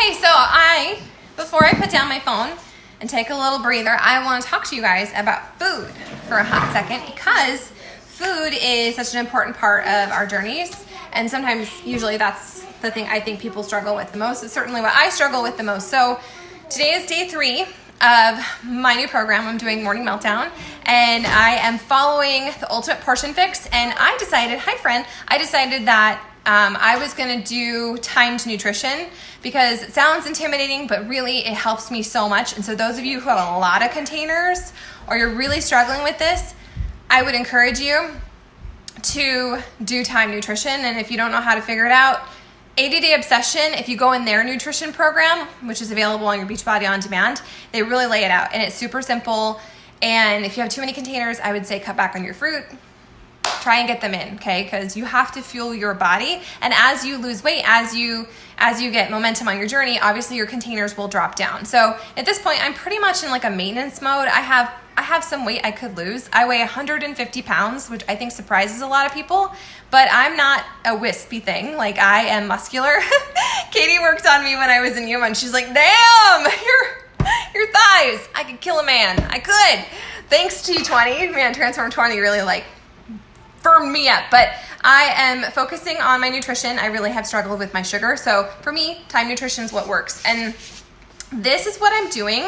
Okay, so before I put down my phone and take a little breather, I want to talk to you guys about food for a hot second, because food is such an important part of our journeys, and sometimes, usually that's the thing I think people struggle with the most. It's certainly what I struggle with the most. So today is day 3 of my new program. I'm doing Morning Meltdown, and I am following the Ultimate Portion Fix, and I decided that I was going to do timed nutrition because it sounds intimidating, but really it helps me so much. And so those of you who have a lot of containers or you're really struggling with this, I would encourage you to do timed nutrition. And if you don't know how to figure it out, 80 Day Obsession, if you go in their nutrition program, which is available on your Beachbody On Demand, they really lay it out, and it's super simple. And if you have too many containers, I would say cut back on your fruit. Try and get them in, okay? Because you have to fuel your body, and as you lose weight, as you get momentum on your journey, obviously your containers will drop down. So at this point, I'm pretty much in like a maintenance mode. I have some weight I could lose. I weigh 150 pounds, which I think surprises a lot of people, but I'm not a wispy thing. Like, I am muscular. Katie worked on me when I was in Yuma, and she's like, damn, your thighs, I could kill a man. I could. Thanks T20, man, Transform 20 really like firmed me up. But I am focusing on my nutrition. I really have struggled with my sugar. So for me, time nutrition is what works. And this is what I'm doing.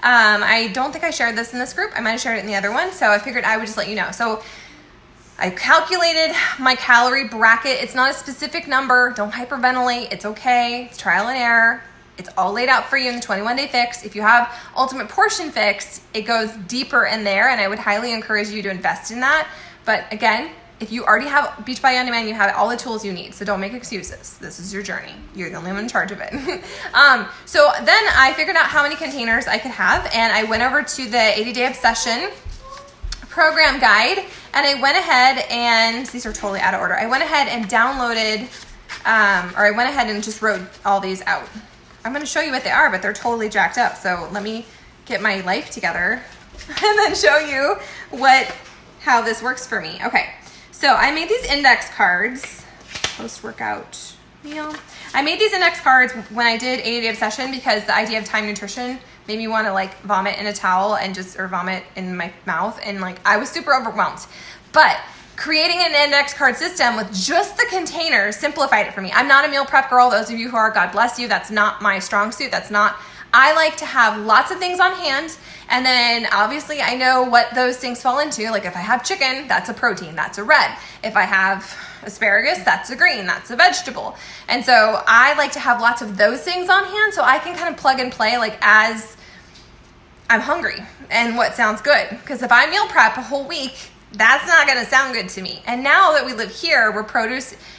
I don't think I shared this in this group. I might have shared it in the other one. So I figured I would just let you know. So I calculated my calorie bracket. It's not a specific number. Don't hyperventilate. It's okay. It's trial and error. It's all laid out for you in the 21-day fix. If you have Ultimate Portion Fix, it goes deeper in there, and I would highly encourage you to invest in that. But again, if you already have Beachbody On Demand, you have all the tools you need. So don't make excuses. This is your journey. You're the only one in charge of it. So then I figured out how many containers I could have, and I went over to the 80 Day Obsession program guide, and I went ahead and, these are totally out of order. I went ahead and downloaded, I went ahead and just wrote all these out. I'm going to show you what they are, but they're totally jacked up. So let me get my life together and then show you how this works for me. Okay. So I made these index cards, post-workout meal. I made these index cards when I did 80 Day Obsession because the idea of time nutrition made me want to like vomit in a towel or vomit in my mouth. And like, I was super overwhelmed. But creating an index card system with just the containers simplified it for me. I'm not a meal prep girl. Those of you who are, God bless you. That's not my strong suit. I like to have lots of things on hand. And then obviously I know what those things fall into. Like if I have chicken, that's a protein, that's a red. If I have asparagus, that's a green, that's a vegetable. And so I like to have lots of those things on hand so I can kind of plug and play like as I'm hungry and what sounds good. Because if I meal prep a whole week, that's not going to sound good to me. And now that we live here where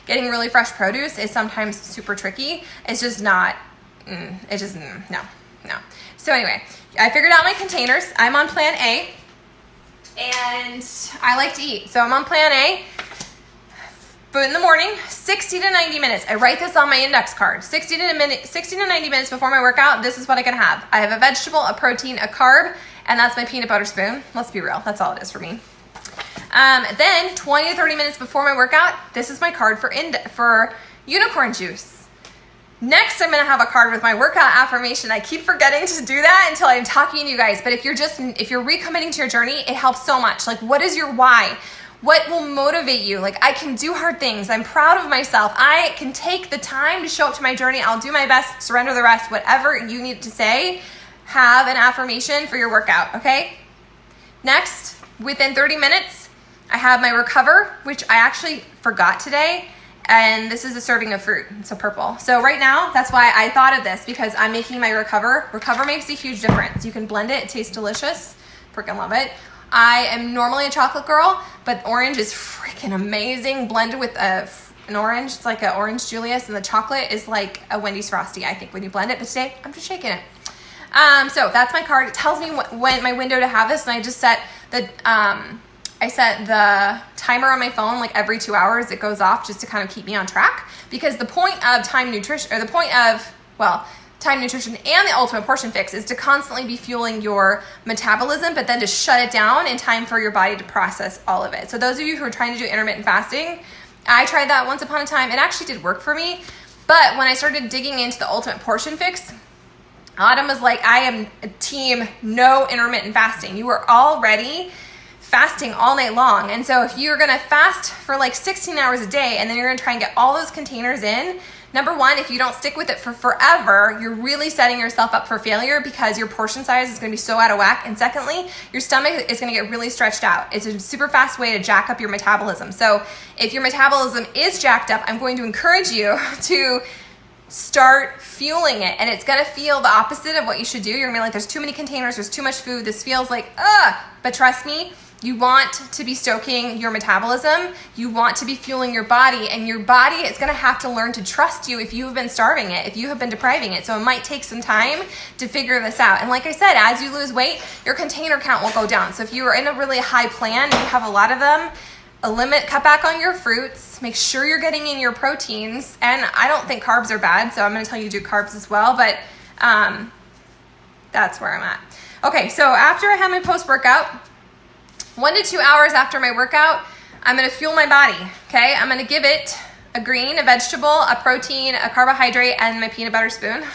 getting really fresh produce is sometimes super tricky, it's just not, no. So anyway, I figured out my containers. I'm on plan A, and I like to eat. So I'm on plan A, but in the morning, 60 to 90 minutes. I write this on my index card. 60 to 90 minutes before my workout, this is what I can have. I have a vegetable, a protein, a carb, and that's my peanut butter spoon. Let's be real. That's all it is for me. Then 20 to 30 minutes before my workout, this is my card for unicorn juice. Next, I'm going to have a card with my workout affirmation. I keep forgetting to do that until I'm talking to you guys. But if you're recommitting to your journey, it helps so much. Like, what is your why? What will motivate you? Like, I can do hard things. I'm proud of myself. I can take the time to show up to my journey. I'll do my best, surrender the rest, whatever you need to say. Have an affirmation for your workout, okay? Next, within 30 minutes, I have my Recover, which I actually forgot today. And this is a serving of fruit. It's a purple. So right now, that's why I thought of this, because I'm making my Recover. Recover makes a huge difference. You can blend it. It tastes delicious. Freaking love it. I am normally a chocolate girl, but orange is freaking amazing. Blended with an orange. It's like an orange Julius, and the chocolate is like a Wendy's Frosty, I think, when you blend it. But today, I'm just shaking it. So that's my card. It tells me when my window to have this, and I just set the timer on my phone, like every 2 hours it goes off just to kind of keep me on track, because the point of time nutrition and the Ultimate Portion Fix is to constantly be fueling your metabolism, but then to shut it down in time for your body to process all of it. So those of you who are trying to do intermittent fasting, I tried that once upon a time. It actually did work for me. But when I started digging into the Ultimate Portion Fix, Autumn was like, I am a team no intermittent fasting. You are already fasting all night long. And so if you're gonna fast for like 16 hours a day and then you're gonna try and get all those containers in, number one, if you don't stick with it for forever, you're really setting yourself up for failure because your portion size is gonna be so out of whack. And secondly, your stomach is gonna get really stretched out. It's a super fast way to jack up your metabolism. So if your metabolism is jacked up, I'm going to encourage you to start fueling it. And it's gonna feel the opposite of what you should do. You're gonna be like, there's too many containers, there's too much food, this feels like, but trust me, you want to be stoking your metabolism. You want to be fueling your body, and your body is going to have to learn to trust you if you have been starving it, if you have been depriving it. So it might take some time to figure this out. And like I said, as you lose weight, your container count will go down. So if you are in a really high plan and you have a lot of them, cut back on your fruits, make sure you're getting in your proteins. And I don't think carbs are bad, so I'm going to tell you to do carbs as well, but that's where I'm at. Okay, so after I have my post-workout, 1 to 2 hours after my workout, I'm gonna fuel my body, okay? I'm gonna give it a green, a vegetable, a protein, a carbohydrate, and my peanut butter spoon.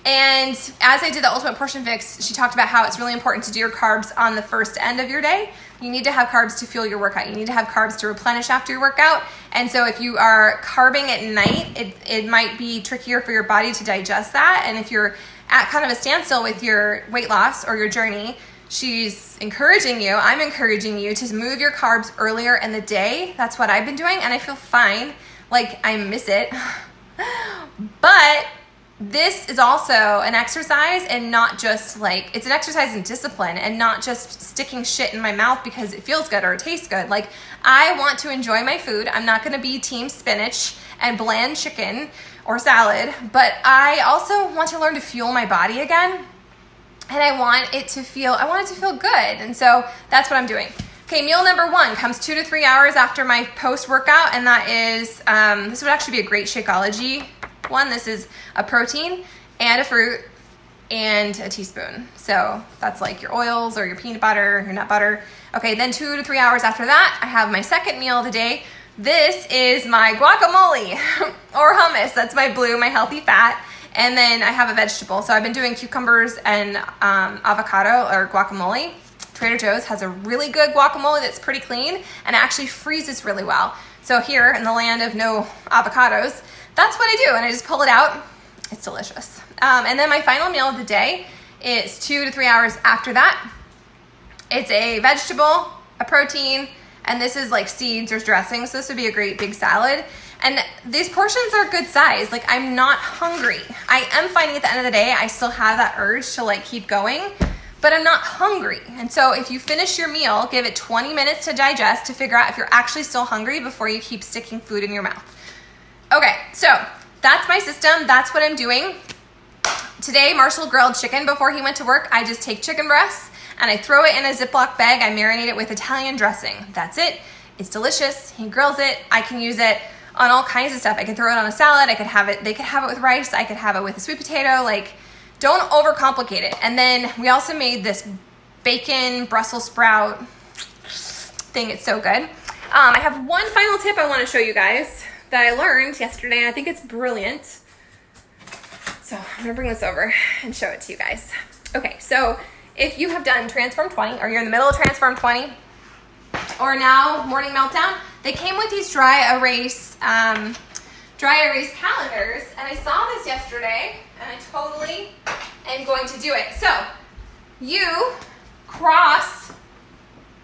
And as I did the Ultimate Portion Fix, she talked about how it's really important to do your carbs on the first end of your day. You need to have carbs to fuel your workout. You need to have carbs to replenish after your workout. And so if you are carbing at night, it might be trickier for your body to digest that. And if you're at kind of a standstill with your weight loss or your journey, she's encouraging you, I'm encouraging you to move your carbs earlier in the day. That's what I've been doing, and I feel fine. Like, I miss it. But this is also an exercise, and not just like, it's an exercise in discipline and not just sticking shit in my mouth because it feels good or it tastes good. Like, I want to enjoy my food. I'm not gonna be team spinach and bland chicken or salad, but I also want to learn to fuel my body again. And I want it to feel good. And so that's what I'm doing. Okay, meal number 1 comes 2 to 3 hours after my post-workout, and that is, this would actually be a great Shakeology one. This is a protein and a fruit and a teaspoon. So that's like your oils or your peanut butter, your nut butter. Okay, then 2 to 3 hours after that, I have my second meal of the day. This is my guacamole or hummus. That's my healthy fat. And then I have a vegetable. So I've been doing cucumbers and avocado or guacamole. Trader Joe's has a really good guacamole that's pretty clean and actually freezes really well. So here in the land of no avocados, that's what I do. And I just pull it out. It's delicious. And then my final meal of the day is 2 to 3 hours after that. It's a vegetable, a protein, and this is like seeds or dressing. So this would be a great big salad. And these portions are good size. Like, I'm not hungry. I am finding at the end of the day, I still have that urge to like keep going, but I'm not hungry. And so if you finish your meal, give it 20 minutes to digest to figure out if you're actually still hungry before you keep sticking food in your mouth. Okay, so that's my system. That's what I'm doing. Today, Marshall grilled chicken before he went to work. I just take chicken breasts and I throw it in a Ziploc bag. I marinate it with Italian dressing. That's it. It's delicious. He grills it. I can use it on all kinds of stuff. I can throw it on a salad. They could have it with rice. I could have it with a sweet potato. Like, don't overcomplicate it. And then we also made this bacon Brussels sprout thing. It's so good. I have one final tip I want to show you guys that I learned yesterday, and I think it's brilliant. So I'm gonna bring this over and show it to you guys. Okay, so if you have done Transform 20, or you're in the middle of Transform 20, or now Morning Meltdown, they came with these dry erase calendars, and I saw this yesterday, and I totally am going to do it. So you cross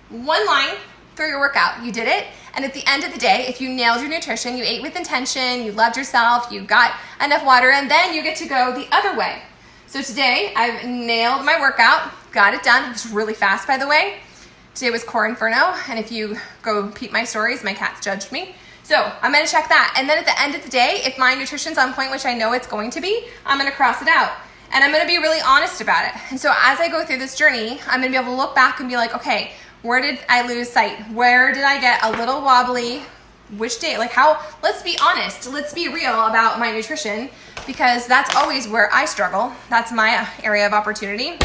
one line through your workout. You did it, and at the end of the day, if you nailed your nutrition, you ate with intention, you loved yourself, you got enough water, and then you get to go the other way. So today, I've nailed my workout, got it done. It was really fast, by the way. Today was Core Inferno, and if you go peep my stories, my cats judged me. So I'm gonna check that. And then at the end of the day, if my nutrition's on point, which I know it's going to be, I'm gonna cross it out. And I'm gonna be really honest about it. And so as I go through this journey, I'm gonna be able to look back and be like, okay, where did I lose sight? Where did I get a little wobbly? Which day? Like, how? Let's be honest. Let's be real about my nutrition, because that's always where I struggle. That's my area of opportunity.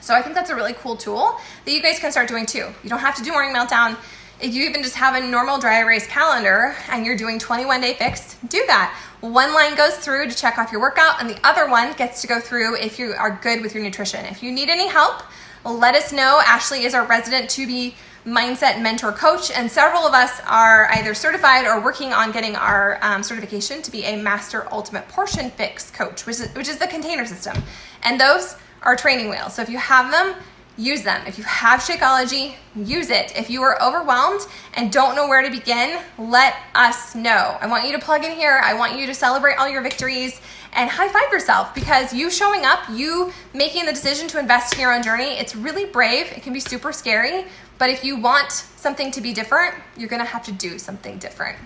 So I think that's a really cool tool that you guys can start doing too. You don't have to do Morning Meltdown. If you even just have a normal dry erase calendar and you're doing 21-day fix, do that. One line goes through to check off your workout and the other one gets to go through if you are good with your nutrition. If you need any help, let us know. Ashley is our resident 2B mindset mentor coach, and several of us are either certified or working on getting our certification to be a master ultimate portion fix coach, which is the container system. And those are training wheels. So if you have them, use them. If you have Shakeology, use it. If you are overwhelmed and don't know where to begin, let us know. I want you to plug in here. I want you to celebrate all your victories and high five yourself, because you showing up, you making the decision to invest in your own journey, it's really brave. It can be super scary, but if you want something to be different, you're gonna have to do something different.